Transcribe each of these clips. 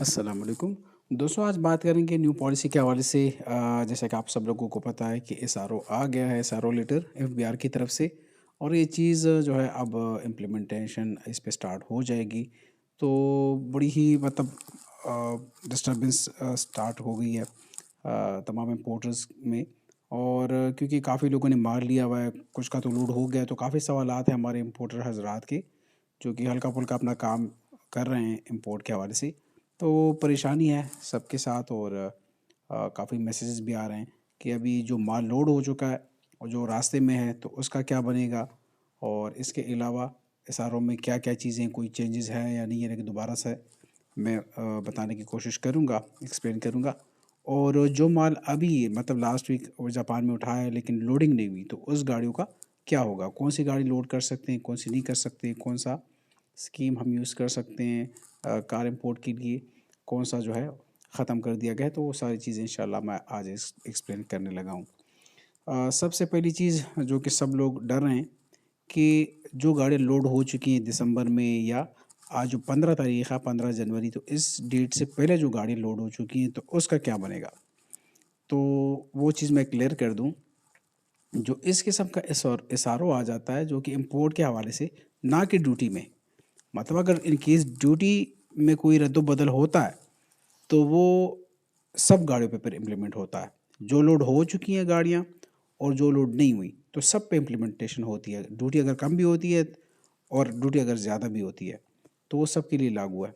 अस्सलाम वालेकुम। दोस्तों आज बात करेंगे न्यू पॉलिसी के हवाले से जैसा कि आप सब लोगों को पता है कि एसआरओ आ गया है, एसआरओ लेटर एफबीआर की तरफ से। और ये चीज़ जो है अब इम्प्लीमेंटेशन इस पे स्टार्ट हो जाएगी। तो बड़ी ही मतलब डिस्टरबेंस स्टार्ट हो गई है तमाम इम्पोर्टर्स में। और क्योंकि काफ़ी लोगों ने मार लिया हुआ है, कुछ का तो लूट हो गया, तो काफ़ी सवालात हैं हमारे इम्पोर्टर हजरात के, जो कि हल्का फुल्का अपना काम कर रहे हैं इंपोर्ट के हवाले से। तो परेशानी है सबके साथ। और काफ़ी मैसेजेस भी आ रहे हैं कि अभी जो माल लोड हो चुका है और जो रास्ते में है तो उसका क्या बनेगा। और इसके अलावा एसआरओ में क्या क्या चीज़ें, कोई चेंजेस हैं या नहीं है, लेकिन दोबारा से मैं बताने की कोशिश करूँगा, एक्सप्लेन करूँगा। और जो माल अभी मतलब लास्ट वीक वो जापान में उठाया है लेकिन लोडिंग नहीं हुई, तो उस गाड़ियों का क्या होगा, कौन सी गाड़ी लोड कर सकते हैं, कौन सी नहीं कर सकते, कौन सा स्कीम हम यूज़ कर सकते हैं कार इंपोर्ट के लिए, कौन सा जो है ख़त्म कर दिया गया है। तो वो सारी चीज़ें इंशाल्लाह मैं आज एक्सप्लेन करने लगा हूँ। सबसे पहली चीज़ जो कि सब लोग डर रहे हैं कि जो गाड़ियाँ लोड हो चुकी हैं दिसंबर में, या आज जो 15 तारीख़ है, 15 जनवरी, तो इस डेट से पहले जो गाड़ी लोड हो चुकी हैं तो उसका क्या बनेगा। तो वो चीज़ मैं क्लियर कर दूँ। जो इस किस्म का एसआरओ आ जाता है जो कि इंपोर्ट के हवाले से, ना कि ड्यूटी में। मतलब अगर इन केस ड्यूटी में कोई रद्द-बदल होता है तो वो सब गाड़ियों पे फिर इम्प्लीमेंट होता है। जो लोड हो चुकी हैं गाड़ियाँ और जो लोड नहीं हुई, तो सब पे इम्प्लीमेंटेशन होती है। ड्यूटी अगर कम भी होती है और ड्यूटी अगर ज़्यादा भी होती है, तो वो सबके लिए लागू है।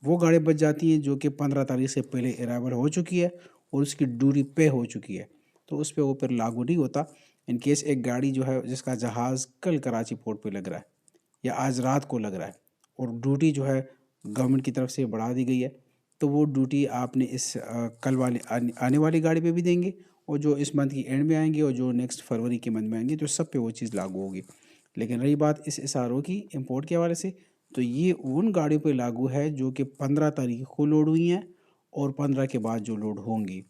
वो गाड़ी बच जाती हैं जो कि 15 तारीख से पहले अराइवल हो चुकी है और उसकी ड्यूटी पे हो चुकी है, तो उस पे वो फिर लागू नहीं होता। इन केस एक गाड़ी जो है जिसका जहाज़ कल कराची पोर्ट पे लग रहा है या आज रात को लग रहा है और ड्यूटी जो है गवर्नमेंट की तरफ से बढ़ा दी गई है, तो वो ड्यूटी आपने इस कल वाली आने वाली गाड़ी पे भी देंगे, और जो इस मंथ की एंड में आएंगे और जो नेक्स्ट फरवरी के मंथ में आएंगे, तो सब पे वो चीज़ लागू होगी। लेकिन रही बात इस एसआरओ की इंपोर्ट के हवाले से, तो ये उन गाड़ियों पे लागू है जो कि 15 तारीख को लोड हुई हैं और 15 के बाद जो लोड होंगी।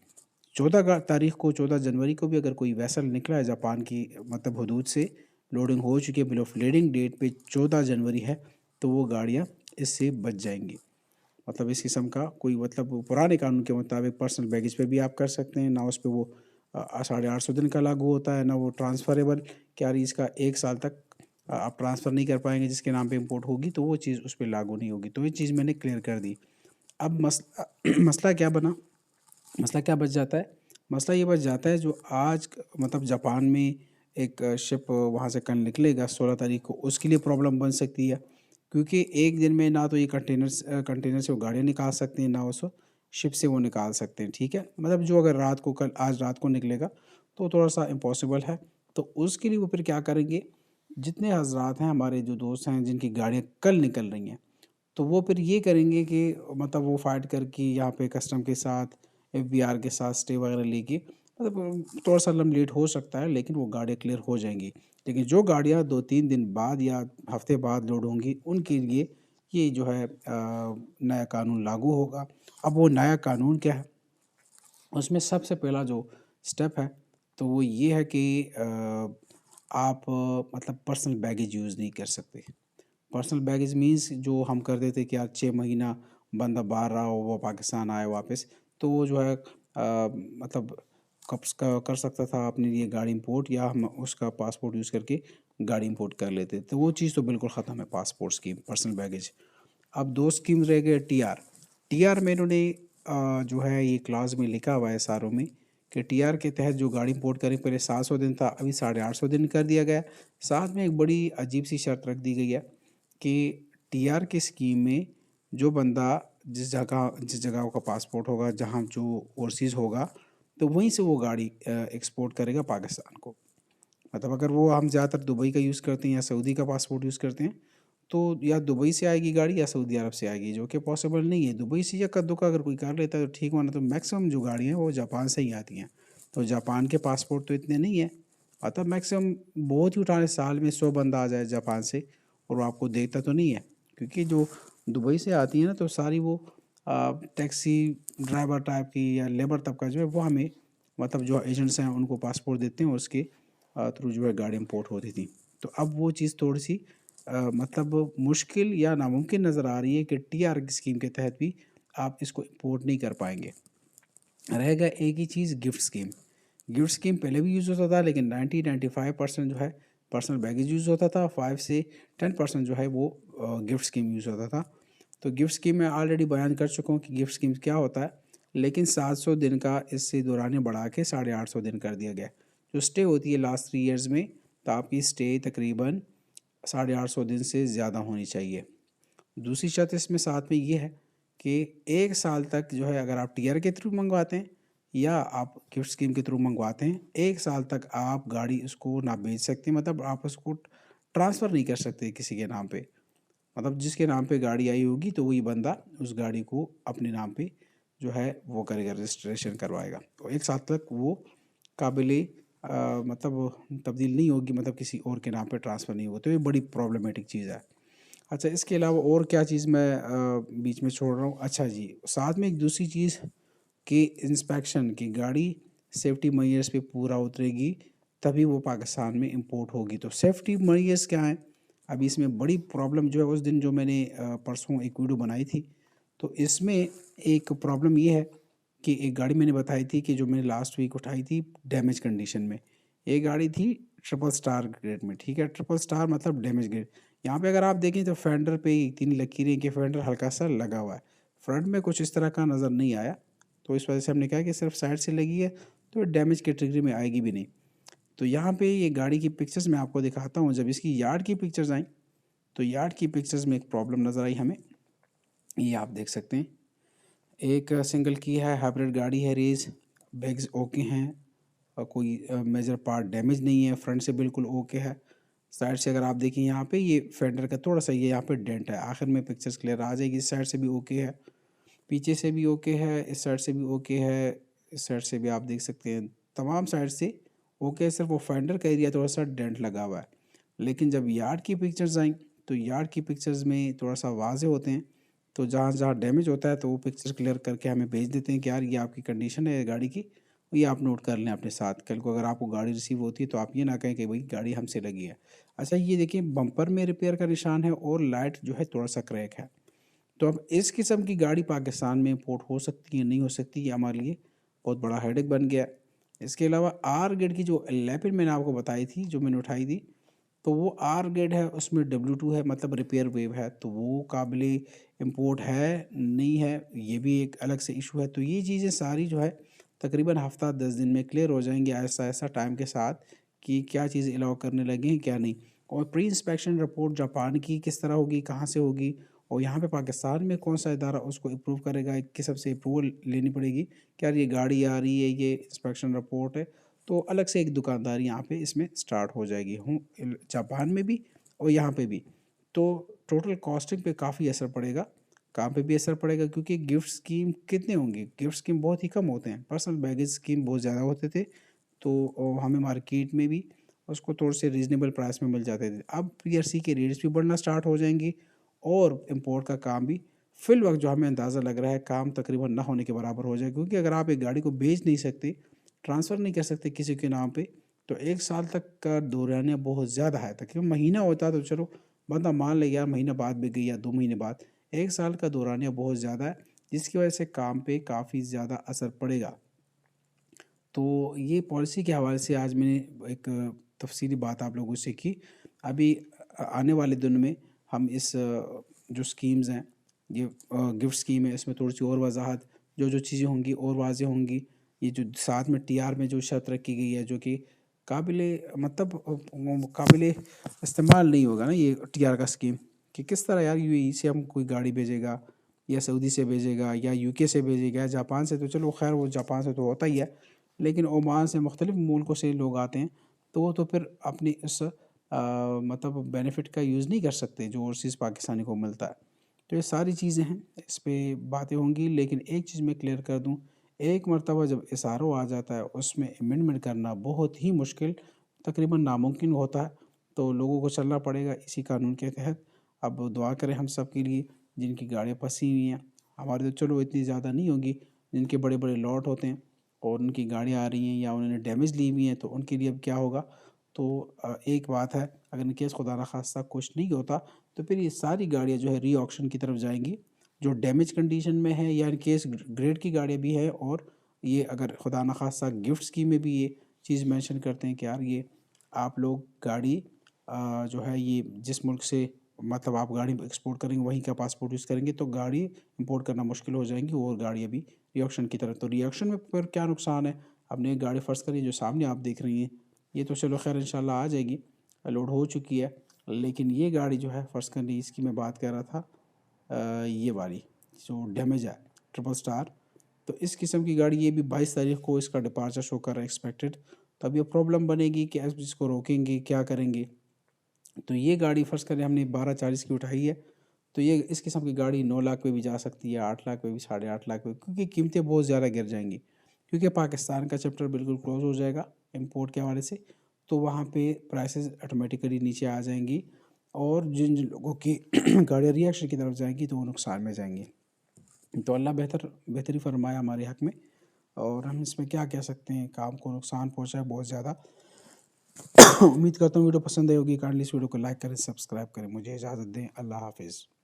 14 तारीख को, 14 जनवरी को भी अगर कोई वेसल निकला है जापान की मतलब हदूद से, लोडिंग हो चुकी है, बिल ऑफ लेडिंग डेट पे 14 जनवरी है, तो वो गाड़ियाँ इससे बच जाएंगी। मतलब इस किस्म का कोई मतलब पुराने कानून के मुताबिक पर्सनल बैगेज पे भी आप कर सकते हैं ना, उस पे वो 850 दिन का लागू होता है, ना वो ट्रांसफरेबल, क्या रही इसका 1 साल तक आप ट्रांसफ़र नहीं कर पाएंगे जिसके नाम पे इंपोर्ट होगी, तो वो चीज़ उस पर लागू नहीं होगी। तो ये चीज़ मैंने क्लियर कर दी। अब मसला मसला क्या बना, मसला क्या बच जाता है। मसला ये बच जाता है जो आज मतलब जापान में एक शिप वहाँ से कल निकलेगा 16 तारीख को, उसके लिए प्रॉब्लम बन सकती है। क्योंकि एक दिन में ना तो ये कंटेनर से वो गाड़ियाँ निकाल सकते हैं, ना उसको शिप से वो निकाल सकते हैं, ठीक है। मतलब जो अगर रात को, कल आज रात को निकलेगा तो थोड़ा सा इम्पॉसिबल है। तो उसके लिए वो फिर क्या करेंगे, जितने हजरात हैं हमारे, जो दोस्त हैं जिनकी गाड़ियाँ कल निकल रही हैं, तो वो फिर ये करेंगे कि मतलब वो फ़ाइट करके यहाँ पे कस्टम के साथ, एफबीआर के साथ स्टे वगैरह लेके, मतलब थोड़ा-सा लेट हो सकता है लेकिन वो गाड़ियाँ क्लियर हो जाएँगी। लेकिन जो गाड़ियाँ 2-3 दिन बाद या हफ़्ते बाद लोड होंगी, उनके लिए ये जो है नया कानून लागू होगा। अब वो नया कानून क्या है? उसमें सबसे पहला जो स्टेप है, तो वो ये है कि आप मतलब पर्सनल बैगेज यूज़ नहीं कर सकते। पर्सनल बैगेज मीन्स जो हम कर देते कि यार 6 महीना बंदा बाहर रहा हो, वो पाकिस्तान आए वापस, तो वो जो है मतलब कब्ज़ का कर सकता था अपने लिए गाड़ी इंपोर्ट, या हम उसका पासपोर्ट यूज़ करके गाड़ी इंपोर्ट कर लेते। तो वो चीज़ तो बिल्कुल ख़त्म है, पासपोर्ट स्कीम, पर्सनल बैगेज। अब 2 स्कीम्स रह गए टीआर। टीआर में इन्होंने जो है ये क्लाuse में लिखा हुआ है एसआरओ में कि टीआर के तहत जो गाड़ी इंपोर्ट करें, पहले 700 दिन था, अभी 850 दिन कर दिया गया है। साथ में एक बड़ी अजीब-सी शर्त रख दी गई है कि टीआर की स्कीम में जो बंदा जिस जगह का पासपोर्ट होगा, जहाँ जो ओवरसीज़ होगा, तो वहीं से वो गाड़ी एक्सपोर्ट करेगा पाकिस्तान को। मतलब अगर वो हम ज़्यादातर दुबई का यूज़ करते हैं या सऊदी का पासपोर्ट यूज़ करते हैं, तो या दुबई से आएगी गाड़ी या सऊदी अरब से आएगी, जो कि पॉसिबल नहीं है। दुबई से या कद्दू का अगर कोई कर लेता है तो ठीक, वरना तो मैक्सिमम जो गाड़ियाँ हैं वो जापान से ही आती हैं। तो जापान के पासपोर्ट तो इतने नहीं हैं। अतः मैक्सिमम बहुत ही उठाने साल में 100 बंदा आ जाए जापान से, और वो आपको देखता तो नहीं है। क्योंकि जो दुबई से आती है ना, तो सारी वो टैक्सी ड्राइवर टाइप की या लेबर तबका जो है वो हमें, मतलब जो एजेंट्स हैं उनको पासपोर्ट देते हैं और उसके थ्रू जो है गाड़ी इंपोर्ट होती थी। तो अब वो चीज़ थोड़ी सी मतलब मुश्किल या नामुमकिन नज़र आ रही है कि टीआर की स्कीम के तहत भी आप इसको इंपोर्ट नहीं कर पाएंगे। रहेगा एक ही चीज़, गिफ्ट स्कीम। गिफ्ट स्कीम पहले भी यूज़ होता था, लेकिन 90-95% जो है पर्सनल बैगेज यूज़ होता था, 5 से 10% जो है वो गिफ्ट स्कीम यूज़ होता था। तो गिफ्ट स्कीम मैं ऑलरेडी बयान कर चुका हूँ कि गिफ्ट स्कीम क्या होता है, लेकिन 700 दिन का इससे दौरानिया बढ़ा के 850 दिन कर दिया गया। जो स्टे होती है लास्ट 3 ईयर्स में, तो आपकी स्टे तकरीबन 850 दिन से ज़्यादा होनी चाहिए। दूसरी शर्त इसमें साथ में ये है कि 1 साल तक जो है, अगर आप टीआर के थ्रू मंगवाते हैं या आप गिफ्ट स्कीम के थ्रू मंगवाते हैं, 1 साल तक आप गाड़ी उसको ना बेच सकते, मतलब आप उसको ट्रांसफ़र नहीं कर सकते किसी के नाम पे। मतलब जिसके नाम पे गाड़ी आई होगी तो वही बंदा उस गाड़ी को अपने नाम पे जो है वो करेगा, रजिस्ट्रेशन करवाएगा। तो 1 साल तक वो काबिले मतलब तब्दील नहीं होगी, मतलब किसी और के नाम पे ट्रांसफ़र नहीं होगा। तो ये बड़ी प्रॉब्लमेटिक चीज़ है। अच्छा, इसके अलावा और क्या चीज़ मैं बीच में छोड़ रहा हूँ? अच्छा जी, साथ में एक दूसरी चीज़ कि इंस्पेक्शन की गाड़ी सेफ्टी मेजर्स पे पूरा उतरेगी, तभी वो पाकिस्तान में इंपोर्ट होगी। तो सेफ्टी मेजर्स क्या हैं? अभी इसमें बड़ी प्रॉब्लम जो है, उस दिन जो मैंने परसों एक वीडियो बनाई थी, तो इसमें एक प्रॉब्लम ये है कि एक गाड़ी मैंने बताई थी कि जो मैंने लास्ट वीक उठाई थी डैमेज कंडीशन में। ये गाड़ी थी ट्रिपल स्टार ग्रेड में, ठीक है? ट्रिपल स्टार मतलब डैमेज ग्रेड। यहाँ पे अगर आप देखें तो फेंडर पे 3 लकीरें कि फेंडर हल्का सा लगा हुआ है। फ्रंट में कुछ इस तरह का नज़र नहीं आया, तो इस वजह से हमने कहा कि सिर्फ साइड से लगी है, तो डैमेज कैटेगरी में आएगी भी नहीं। तो यहाँ पे ये गाड़ी की पिक्चर्स मैं आपको दिखाता हूँ। जब इसकी यार्ड की पिक्चर्स आई, तो यार्ड की पिक्चर्स में एक प्रॉब्लम नज़र आई हमें। ये आप देख सकते हैं, एक सिंगल की है, हाइब्रिड गाड़ी है, रेस बैग्स ओके हैं और कोई मेजर पार्ट डैमेज नहीं है, फ्रंट से बिल्कुल ओके है। साइड से अगर आप देखें यहाँ पे ये फेंडर का थोड़ा सा ये यहाँ पे डेंट है, आखिर में पिक्चर्स क्लियर आ जाएगी। इस साइड से भी ओके है, पीछे से भी ओके है, इस साइड से भी ओके है, इस साइड से भी आप देख सकते हैं, तमाम साइड से ओके है। सिर्फ वो फेंडर का एरिया थोड़ा सा डेंट लगा हुआ है। लेकिन जब यार्ड की पिक्चर्स आई, तो यार्ड की पिक्चर्स में थोड़ा सा वाजे होते हैं। तो जहाँ जहाँ डैमेज होता है तो वो पिक्चर क्लियर करके हमें भेज देते हैं कि यार ये आपकी कंडीशन है गाड़ी की, ये आप नोट कर लें अपने साथ। कल को अगर आपको गाड़ी रिसीव होती है तो आप ये ना कहें कि भाई गाड़ी हमसे लगी है। अच्छा, ये देखिए बम्पर में रिपेयर का निशान है और लाइट जो है थोड़ा सा क्रैक है। तो अब इस किस्म की गाड़ी पाकिस्तान में इंपोर्ट हो सकती है, नहीं हो सकती, ये हमारे लिए बहुत बड़ा हेडेक बन गया है। इसके अलावा आर ग्रेड की जो लैपिड मैंने आपको बताई थी, जो मैंने उठाई थी, तो वो आर ग्रेड है, उसमें W2 है, मतलब रिपेयर वेव है, तो वो काबिले इंपोर्ट है नहीं है, ये भी एक अलग से इशू है। तो ये चीज़ें सारी जो है तकरीबन हफ्ता 10 दिन में क्लियर हो जाएंगी ऐसा ऐसा टाइम के साथ, कि क्या चीज़ें अलाउ करने लगे हैं क्या नहीं। और प्री इंस्पेक्शन रिपोर्ट जापान की किस तरह होगी, कहाँ से होगी, और यहाँ पे पाकिस्तान में कौन सा इदारा उसको अप्रूव करेगा, किस सबसे अप्रूवल लेनी पड़ेगी, क्या ये गाड़ी आ रही है, ये इंस्पेक्शन रिपोर्ट है, तो अलग से एक दुकानदारी यहाँ पे इसमें स्टार्ट हो जाएगी हूँ, जापान में भी और यहाँ पे भी। तो टोटल कॉस्टिंग पे काफ़ी असर पड़ेगा, काम पे भी असर पड़ेगा, क्योंकि गिफ्ट स्कीम कितने होंगे, गिफ्ट स्कीम बहुत ही कम होते हैं, पर्सनल बैगेज स्कीम बहुत ज़्यादा होते थे। तो हमें मार्केट में भी उसको थोड़े से रीज़नेबल प्राइस में मिल जाते थे। अब पीआरसी के रेट्स भी बढ़ना स्टार्ट हो जाएंगी और इम्पोर्ट का काम भी फिल वक्त जो हमें अंदाज़ा लग रहा है काम तकरीबन ना होने के बराबर हो जाए। क्योंकि अगर आप एक गाड़ी को बेच नहीं सकते, ट्रांसफ़र नहीं कर सकते किसी के नाम पे, तो 1 साल तक का दौरानिया बहुत ज़्यादा है। तकरीबन महीना होता तो चलो बंदा मान ले यार महीना बाद भी गई या 2 महीने बाद, 1 साल का दौरानिया बहुत ज़्यादा है, जिसकी वजह से काम पे काफ़ी ज़्यादा असर पड़ेगा। तो ये पॉलिसी के हवाले से आज मैंने एक तफसीली बात आप लोगों से की। अभी आने वाले दिन में हम इस जो स्कीम्स हैं, ये गिफ्ट स्कीम है, इसमें थोड़ी सी और वजाहत, जो जो चीज़ें होंगी और वाज़ेह होंगी। ये जो साथ में टीआर में जो शर्त रखी गई है, जो कि काबिले मतलब काबिले इस्तेमाल नहीं होगा ना ये टीआर का स्कीम, कि किस तरह यार यूएई से हम कोई गाड़ी भेजेगा या सऊदी से भेजेगा या यूके से भेजेगा या जापान से, तो चलो खैर वो जापान से तो होता ही है, लेकिन ओमान से मुख्तलिफ़ मुल्कों से लोग आते हैं, तो वो तो फिर अपनी उस मतलब बेनिफिट का यूज़ नहीं कर सकते जो ओवरसीज़ पाकिस्तानी को मिलता है। तो ये सारी चीज़ें हैं, इस पे बातें होंगी, लेकिन एक चीज़ मैं क्लियर कर दूं, एक मरतबा जब एसआरओ आ जाता है उसमें अमेंडमेंट करना बहुत ही मुश्किल, तकरीबन नामुमकिन होता है। तो लोगों को चलना पड़ेगा इसी कानून के तहत। अब दुआ करें हम सब के लिए जिनकी गाड़ियाँ फंसी हुई हैं, हमारी तो चलो इतनी ज़्यादा नहीं होगी, जिनके बड़े बड़े लॉट होते हैं और उनकी गाड़ियाँ आ रही हैं या उन्होंने डैमेज ली हुई हैं, तो उनके लिए अब क्या होगा। तो एक बात है, अगर इन केस खुदा न खास्ता कुछ नहीं होता, तो फिर ये सारी गाड़ियाँ जो है री ऑक्शन की तरफ जाएंगी जो डैमेज कंडीशन में है या इन केस ग्रेड की गाड़ियाँ भी है, और ये अगर खुदा न खास्ता गिफ्ट स्कीम में भी ये चीज़ मेंशन करते हैं कि यार ये आप लोग गाड़ी जो है ये जिस मुल्क से मतलब आप गाड़ी एक्सपोर्ट करेंगे वहीं का पासपोर्ट यूज़ करेंगे तो गाड़ी इंपोर्ट करना मुश्किल हो जाएंगी, और गाड़ी अभी रिएक्शन की तरफ। तो रिएक्शन में पर क्या नुकसान है? आपने एक गाड़ी फ़र्ज़ करी जो सामने आप देख रही हैं, ये तो चलो खैर इंशाल्लाह आ जाएगी, लोड हो चुकी है। लेकिन ये गाड़ी जो है फ़र्ज़ करनी, इसकी मैं बात कर रहा था, ये वाली जो डैमेज है ट्रिपल स्टार। तो इस किस्म की गाड़ी ये भी 22 तारीख को इसका डिपार्चर शो कर रहा है एक्सपेक्टेड। तो अब ये प्रॉब्लम बनेगी कि अब इसको रोकेंगे क्या करेंगे? तो ये गाड़ी फ़र्ज़ करें हमने 1240 की उठाई है, तो ये इस किस्म की गाड़ी 9 लाख पे भी जा सकती है, 8 लाख पे भी, 8.5 लाख पे, क्योंकि कीमतें बहुत ज़्यादा गिर जाएंगी। क्योंकि पाकिस्तान का चैप्टर बिल्कुल क्लोज़ हो जाएगा इंपोर्ट के हवाले से, तो वहाँ पे प्राइसेस ऑटोमेटिकली नीचे आ जाएंगी, और जिन जिन लोगों की गाड़ियाँ रिएक्शन की तरफ जाएंगी तो वो नुकसान में जाएंगी। तो अल्लाह बेहतरी फरमाया हमारे हक़ में, और हम इसमें क्या कह सकते हैं, काम को नुकसान पहुँचा है बहुत ज़्यादा। उम्मीद करता हूँ वीडियो पसंद आई होगी। काइंडली इस वीडियो को लाइक करें, सब्सक्राइब करें। मुझे इजाज़त दें। अल्लाह हाफ़िज़।